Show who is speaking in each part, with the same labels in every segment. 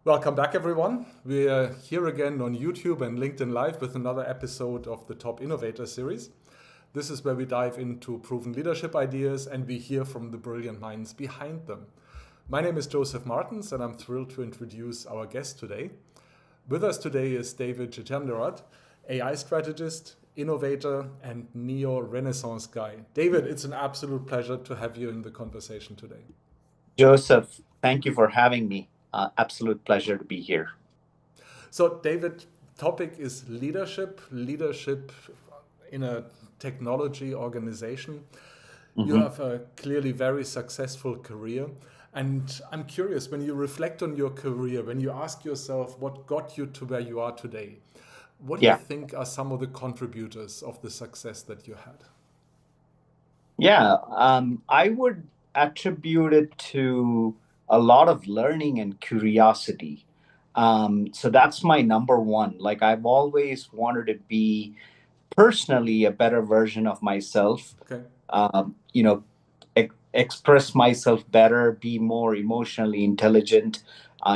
Speaker 1: Welcome back, everyone. We are here again on YouTube and LinkedIn Live with another episode of the Top Innovator Series. This is where we dive into proven leadership ideas and we hear from the brilliant minds behind them. My name is Joseph Martins and I'm thrilled to introduce our guest today. With us today is David Jitendranat, AI strategist, innovator, and neo-Renaissance guy. David, it's an absolute pleasure to have you in the conversation today.
Speaker 2: Joseph, thank you for having me. Absolute pleasure to be here.
Speaker 1: So, David, topic is leadership in a technology organization. You have a clearly very successful career. And I'm curious, when you reflect on your career, when you ask yourself what got you to where you are today, what do you
Speaker 2: Yeah.
Speaker 1: think are some of the contributors of the success that you had?
Speaker 2: Yeah. I would attribute it to a lot of learning and curiosity. So that's my number one. Like I've always wanted to be personally a better version of myself.
Speaker 1: Okay.
Speaker 2: Um, you know, express myself better, be more emotionally intelligent,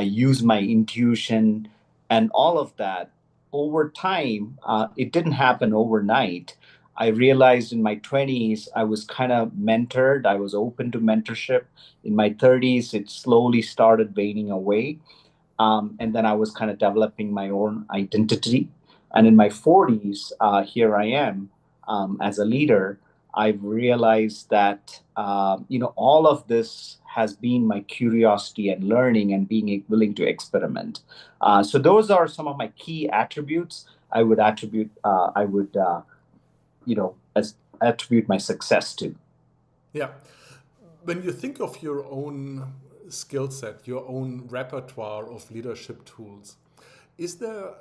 Speaker 2: use my intuition, and all of that. Over time, it didn't happen overnight. I realized in my 20s, I was kind of mentored. I was open to mentorship. In my 30s, it slowly started waning away. And then I was kind of developing my own identity. And in my 40s, here I am as a leader. I've realized that all of this has been my curiosity and learning and being willing to experiment. So those are some of my key attributes. I would attribute as attribute my success to.
Speaker 1: Yeah. When you think of your own skill set, your own repertoire of leadership tools, is there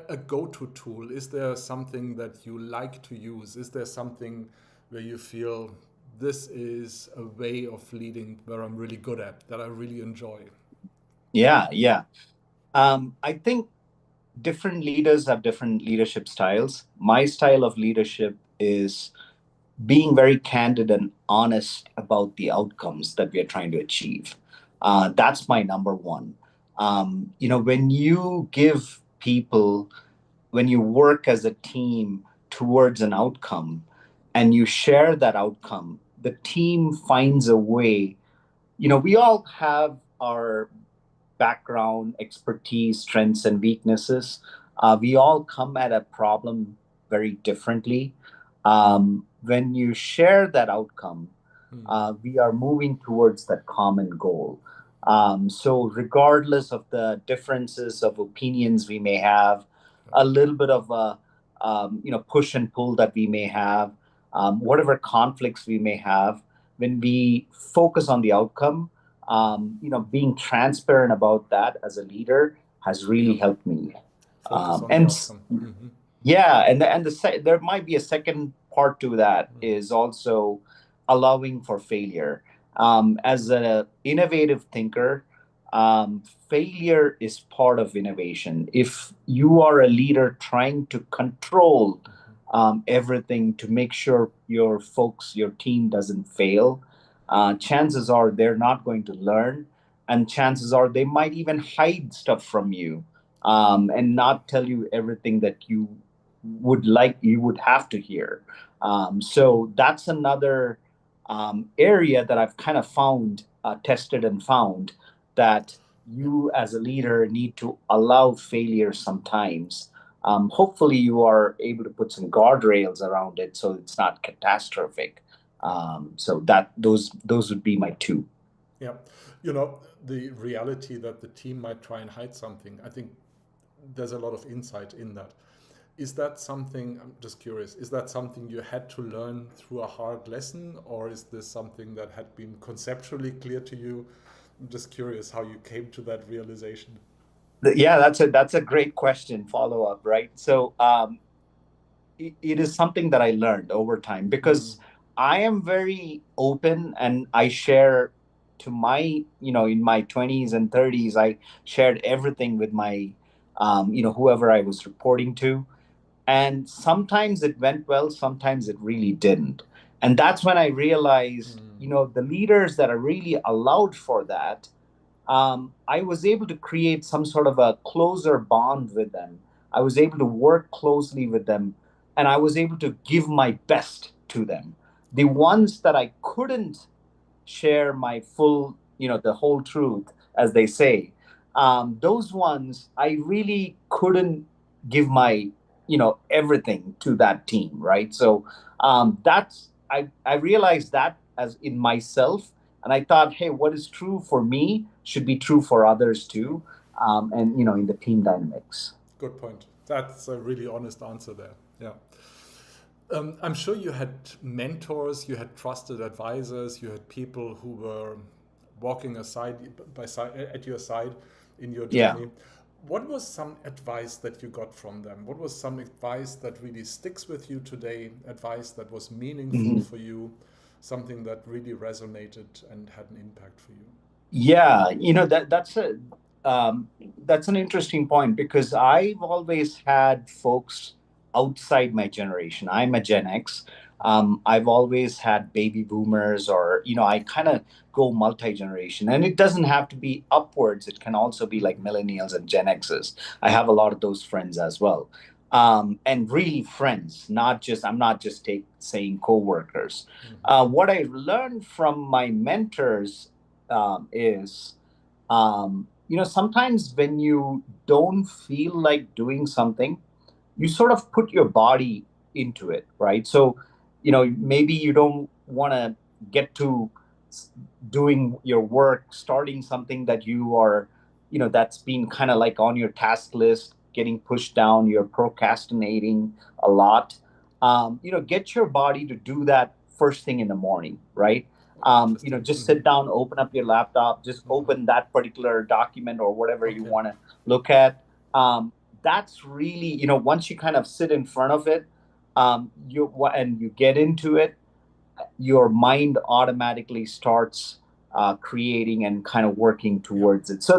Speaker 1: a go-to tool? Is there something that you like to use? Is there something where you feel this is a way of leading where I'm really good at, that I really enjoy?
Speaker 2: Yeah, yeah. I think different leaders have different leadership styles. My style of leadership is being very candid and honest about the outcomes that we are trying to achieve. That's my number one. When you give people, when you work as a team towards an outcome and you share that outcome, the team finds a way. We all have our background, expertise, strengths, and weaknesses. We all come at a problem very differently. When you share that outcome, we are moving towards that common goal. So, regardless of the differences of opinions we may have, a little bit of a push and pull that we may have, whatever conflicts we may have, when we focus on the outcome, being transparent about that as a leader has really
Speaker 1: Yep.
Speaker 2: helped me.
Speaker 1: Focus on the
Speaker 2: And
Speaker 1: outcome.
Speaker 2: yeah, there might be a second part to that is also allowing for failure. As an innovative thinker, failure is part of innovation. If you are a leader trying to control everything to make sure your folks, your team doesn't fail, chances are they're not going to learn, and chances are they might even hide stuff from you and not tell you everything that you would have to hear. So that's another area that I've kind of found, tested and found that
Speaker 1: Yep.
Speaker 2: you as a leader need to allow failure sometimes. Hopefully, you are able to put some guardrails around it so it's not catastrophic. So that those would be my two.
Speaker 1: Yeah. The reality that the team might try and hide something, I think there's a lot of insight in that. Is that something, I'm just curious, is that something you had to learn through a hard lesson, or is this something that had been conceptually clear to you? I'm just curious how you came to that realization.
Speaker 2: Yeah, that's a great question. Follow up, right? So it is something that I learned over time
Speaker 1: Mm.
Speaker 2: because I am very open and I share to my, in my 20s and 30s, I shared everything with my, whoever I was reporting to. And sometimes it went well, sometimes it really didn't. And that's when I realized,
Speaker 1: Mm.
Speaker 2: the leaders that are really allowed for that, I was able to create some sort of a closer bond with them. I was able to work closely with them, and I was able to give my best to them. The ones that I couldn't share my full, the whole truth, as they say, those ones I really couldn't give my, everything to that team, right? So I realized that as in myself, and I thought, hey, what is true for me should be true for others too, and in the team dynamics.
Speaker 1: Good point. That's a really honest answer there. Yeah. I'm sure you had mentors, you had trusted advisors, you had people who were walking at your side in your
Speaker 2: Yeah.
Speaker 1: journey. What was some advice that you got from them? What was some advice that really sticks with you today? Advice that was meaningful
Speaker 2: Mhm.
Speaker 1: for you, something that really resonated and had an impact for you?
Speaker 2: Yeah, um, that's an interesting point because I've always had folks outside my generation. I'm a Gen X. I've always had baby boomers, or I kind of go multi-generation, and it doesn't have to be upwards. It can also be like millennials and Gen X's. I have a lot of those friends as well, and really friends, not just I'm not just saying coworkers. What I learned from my mentors is sometimes when you don't feel like doing something, you sort of put your body into it, right? So maybe you don't want to get to doing your work, starting something that you are that's been kind of like on your task list, getting pushed down, you're procrastinating a lot. Get your body to do that first thing in the morning, right?
Speaker 1: Interesting.
Speaker 2: Just sit down, open up your laptop, just open that particular document or whatever you
Speaker 1: Okay.
Speaker 2: want to look at. That's really, once you kind of sit in front of it, and you get into it, your mind automatically starts creating and kind of working
Speaker 1: Yeah.
Speaker 2: towards it. So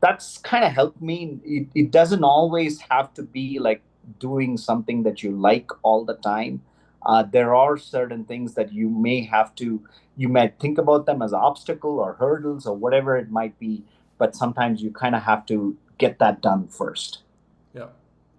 Speaker 2: that's kind of helped me. It doesn't always have to be like doing something that you like all the time. There are certain things that you might think about them as an obstacle or hurdles or whatever it might be, but sometimes you kind of have to get that done first.
Speaker 1: Yeah,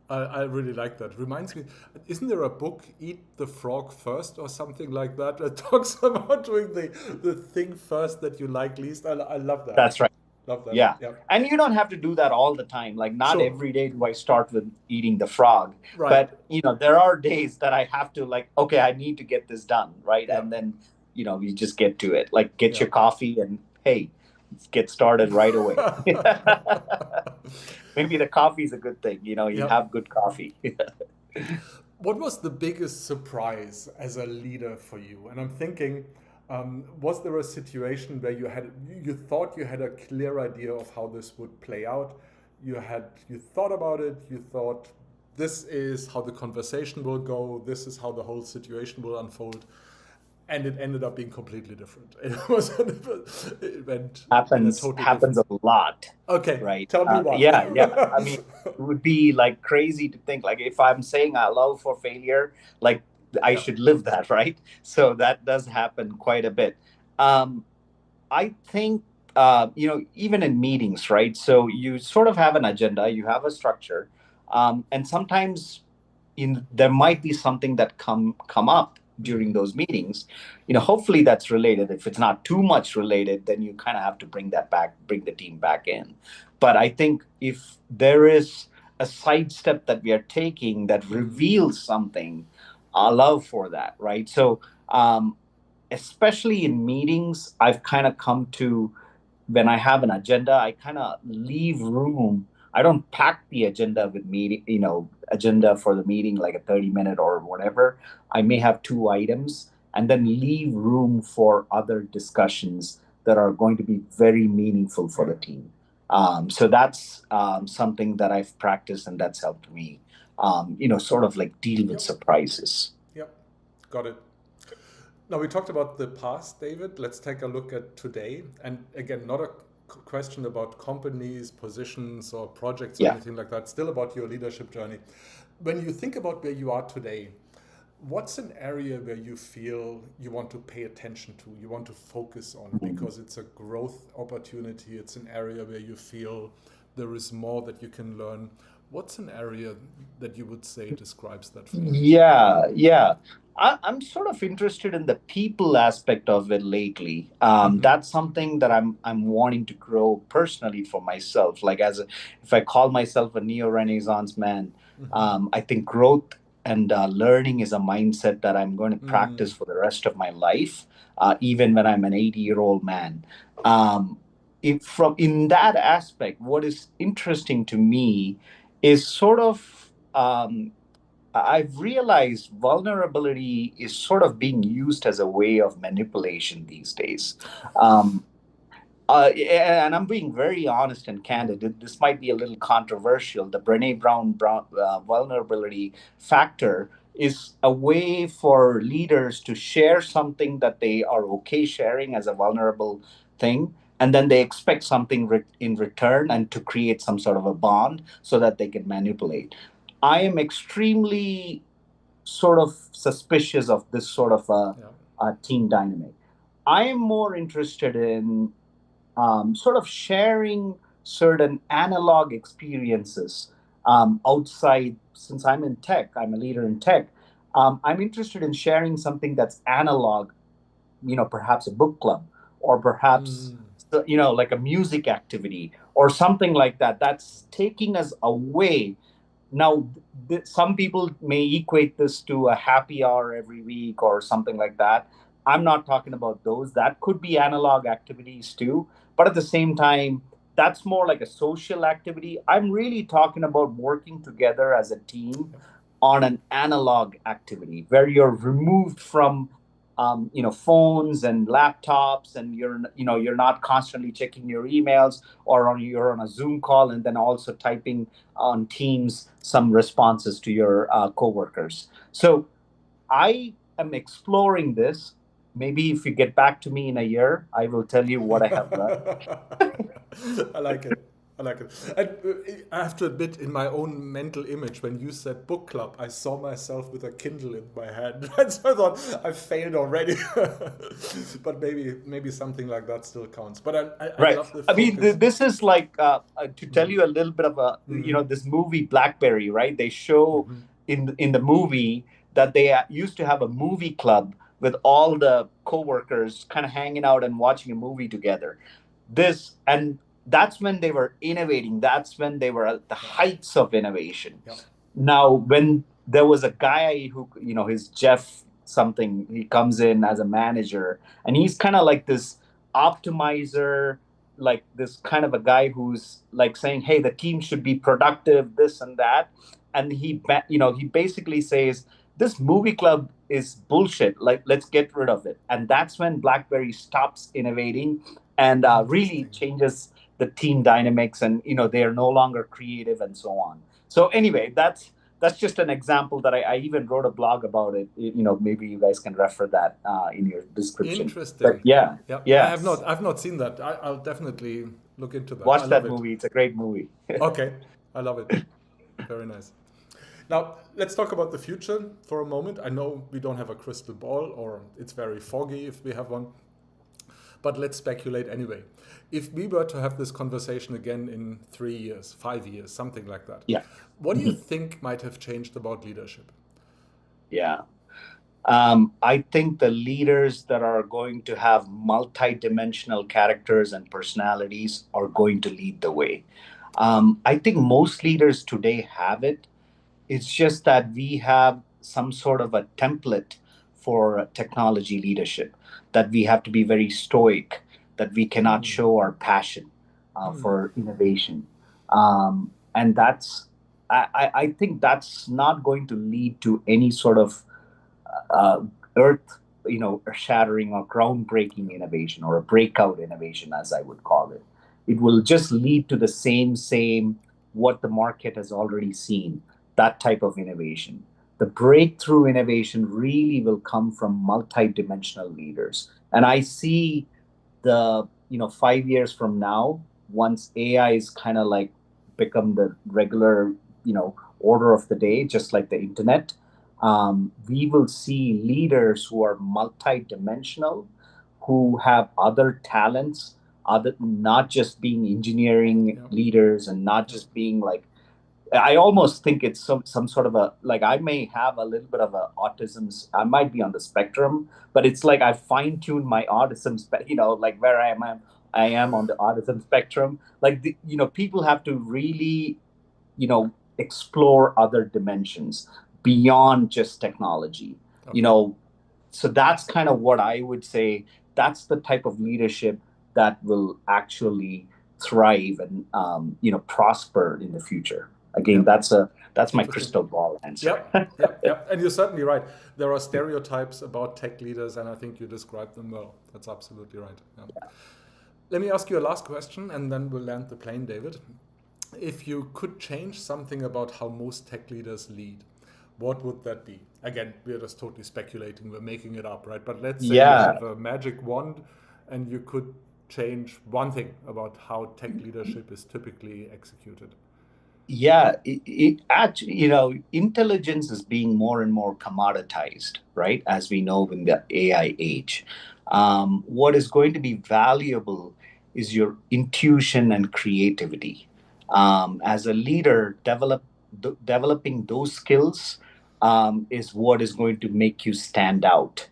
Speaker 1: I really like that. Reminds me, isn't there a book, Eat the Frog First or something like that, that talks about doing the thing first that you like least? I love that.
Speaker 2: That's right.
Speaker 1: Love that.
Speaker 2: Yeah.
Speaker 1: Yeah.
Speaker 2: And you don't have to do that all the time. Like, not
Speaker 1: Sure.
Speaker 2: every day do I start with eating the frog.
Speaker 1: Right.
Speaker 2: But, there are days that I have to, like, okay, I need to get this done. Right.
Speaker 1: Yeah.
Speaker 2: And then, you just get to it. Like, get
Speaker 1: Yeah.
Speaker 2: your coffee and, hey, let's get started right away. Maybe the coffee is a good thing. You
Speaker 1: Yeah.
Speaker 2: have good coffee.
Speaker 1: What was the biggest surprise as a leader for you? And I'm thinking, was there a situation where you thought you had a clear idea of how this would play out? You thought about it. You thought this is how the conversation will go. This is how the whole situation will unfold, and it ended up being completely different. It went in a totally
Speaker 2: Happens
Speaker 1: different.
Speaker 2: a lot,
Speaker 1: Okay,
Speaker 2: right?
Speaker 1: tell me one.
Speaker 2: Yeah. I mean, it would be like crazy to think like if I'm saying I love for failure, like I
Speaker 1: Yeah.
Speaker 2: should live that, right? So that does happen quite a bit. Um, I think even in meetings, right? So you sort of have an agenda, you have a structure, and sometimes there might be something that come up during
Speaker 1: Mhm.
Speaker 2: those meetings. Hopefully that's related. If it's not too much related, then you kind of have to bring the team back in. But I think if there is a sidestep that we are taking that reveals something, I love for that, right? So especially in meetings, I've kind of come to when I have an agenda, I kind of leave room. I don't pack the agenda with meeting, agenda for the meeting like a 30-minute or whatever. I may have two items and then leave room for other discussions that are going to be very meaningful for the team. So that's something that I've practiced and that's helped me, sort of like deal with
Speaker 1: Yep.
Speaker 2: surprises.
Speaker 1: Yep. Got it. Now, we talked about the past, David. Let's take a look at today. And again, not a question about companies, positions, or projects or
Speaker 2: Yeah.
Speaker 1: anything like that, still about your leadership journey. When you think about where you are today, What's an area where you feel you want to pay attention to, you want to focus on, because it's a growth opportunity, it's an area where you feel there is more that you can learn? What's an area that you would say describes that for you?
Speaker 2: Yeah. I'm sort of interested in the people aspect of it lately. That's something that I'm wanting to grow personally for myself. Like if I call myself a neo-Renaissance man, I think growth and learning is a mindset that I'm going to practice for the rest of my life, even when I'm an 80-year-old man. If from in that aspect, what is interesting to me is sort of I've realized vulnerability is sort of being used as a way of manipulation these days. Um, and I'm being very honest and candid. This might be a little controversial. The Brené Brown vulnerability factor is a way for leaders to share something that they are okay sharing as a vulnerable thing. And then they expect something in return and to create some sort of a bond so that they can manipulate. I am extremely sort of suspicious of this sort of
Speaker 1: Yeah.
Speaker 2: a team dynamic. I am more interested in sort of sharing certain analog experiences outside. Since I'm in tech, I'm a leader in tech. I'm interested in sharing something that's analog, perhaps a book club or perhaps, like a music activity or something like that. That's taking us away now. Some people may equate this to a happy hour every week or something like that. I'm not talking about those. That could be analog activities too. But at the same time, that's more like a social activity. I'm really talking about working together as a team on an analog activity where you're removed from phones and laptops, and you're not constantly checking your emails, or you're on a Zoom call and then also typing on Teams some responses to your coworkers. So I am exploring this. Maybe if you get back to me in a year, I will tell you what I have learned.
Speaker 1: I like it. I like it. And I have to admit, in my own mental image, when you said book club, I saw myself with a Kindle in my hand. And so I thought I failed already. But maybe something like that still counts. But I
Speaker 2: Right.
Speaker 1: love the
Speaker 2: I mean,
Speaker 1: focus.
Speaker 2: this is like to tell you a little bit of this movie Blackberry, right? They show in the movie that they used to have a movie club with all the coworkers kind of hanging out and watching a movie together. And that's when they were innovating. That's when they were at the
Speaker 1: Yeah.
Speaker 2: heights of innovation.
Speaker 1: Yeah.
Speaker 2: Now, when there was a guy who, his Jeff something, he comes in as a manager, and he's kind of like this optimizer, like this kind of a guy who's like saying, hey, the team should be productive, this and that. And he basically says, this movie club is bullshit. Like, let's get rid of it. And that's when BlackBerry stops innovating and really
Speaker 1: Interesting.
Speaker 2: changes the team dynamics. And, they are no longer creative and so on. So anyway, that's just an example that I even wrote a blog about it. Maybe you guys can refer that in your description. But
Speaker 1: Interesting.
Speaker 2: yeah,
Speaker 1: Yeah,
Speaker 2: yeah,
Speaker 1: I've not seen that. I'll definitely look into that. I
Speaker 2: watch
Speaker 1: love
Speaker 2: that
Speaker 1: it.
Speaker 2: movie. It's a great movie.
Speaker 1: Okay, I love it. Very nice. Now, let's talk about the future for a moment. I know we don't have a crystal ball, or it's very foggy if we have one, but let's speculate anyway. If we were to have this conversation again in 3 years, 5 years, something like that,
Speaker 2: Yeah.
Speaker 1: what do you think might have changed about leadership?
Speaker 2: Yeah. I think the leaders that are going to have multi-dimensional characters and personalities are going to lead the way. I think most leaders today have it. It's just that we have some sort of a template for technology leadership, that we have to be very stoic, that we cannot show our passion for innovation. And I think that's not going to lead to any sort of uh, earth, shattering or groundbreaking innovation, or a breakout innovation, as I would call it. It will just lead to the same what the market has already seen, that type of innovation. The breakthrough innovation really will come from multi-dimensional leaders. And I see 5 years from now, once AI is kind of like become the regular, order of the day, just like the internet, we will see leaders who are multidimensional, who have other talents, other not just being engineering
Speaker 1: Yeah.
Speaker 2: leaders and not
Speaker 1: Yeah.
Speaker 2: just being like I almost think it's some sort of a like I may have a little bit of a autism. I might be on the spectrum, but it's like I fine tuned my autism, like where I am on the autism spectrum. Like people have to really explore other dimensions beyond just technology. You
Speaker 1: Okay.
Speaker 2: know, so that's kind of what I would say. That's the type of leadership that will actually thrive and prosper in the future. Again,
Speaker 1: Yeah.
Speaker 2: that's my
Speaker 1: Interesting.
Speaker 2: crystal ball answer.
Speaker 1: Yep, yep, yep. And you're certainly right. There are stereotypes about tech leaders, and I think you described them well. That's absolutely right. Yeah. Let me ask you a last question, and then we'll land the plane, David. If you could change something about how most tech leaders lead, what would that be? Again, we're just totally speculating, we're making it up, right? But let's say you
Speaker 2: Yeah,
Speaker 1: have a magic wand and you could change one thing about how tech leadership is typically executed.
Speaker 2: yeah. Actually, intelligence is being more and more commoditized, right? As we know in the AI age. What is going to be valuable is your intuition and creativity. As a leader, developing those skills is what is going to make you stand out.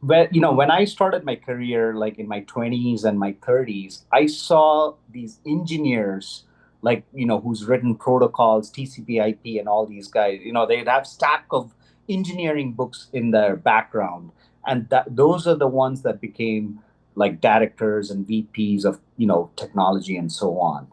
Speaker 2: When I started my career, like in my 20s and my 30s, I saw these engineers, like, who's written protocols, TCP/IP, and all these guys. They'd have stack of engineering books in their background, and those are the ones that became like directors and VPs of technology and so on.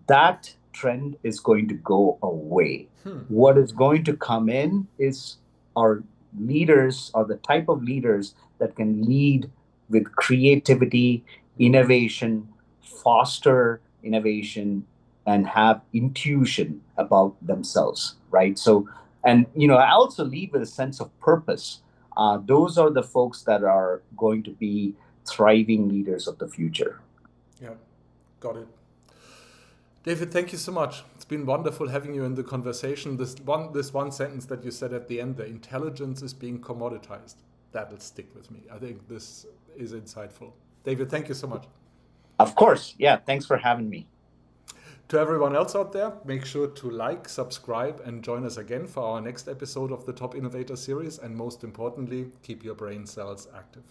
Speaker 2: That trend is going to go away. What is going to come in is our leaders, or the type of leaders that can lead with creativity, innovation, foster innovation, and have intuition about themselves, right? So, and I also lead with a sense of purpose. Those are the folks that are going to be thriving leaders of the future.
Speaker 1: Yeah, got it. David, thank you so much. It's been wonderful having you in the conversation. This one sentence that you said at the end, the intelligence is being commoditized. That'll stick with me. I think this is insightful. David, thank you so much.
Speaker 2: Of course. Yeah. Thanks for having me.
Speaker 1: To everyone else out there, make sure to like, subscribe, and join us again for our next episode of the Top Innovator series. And most importantly, keep your brain cells active.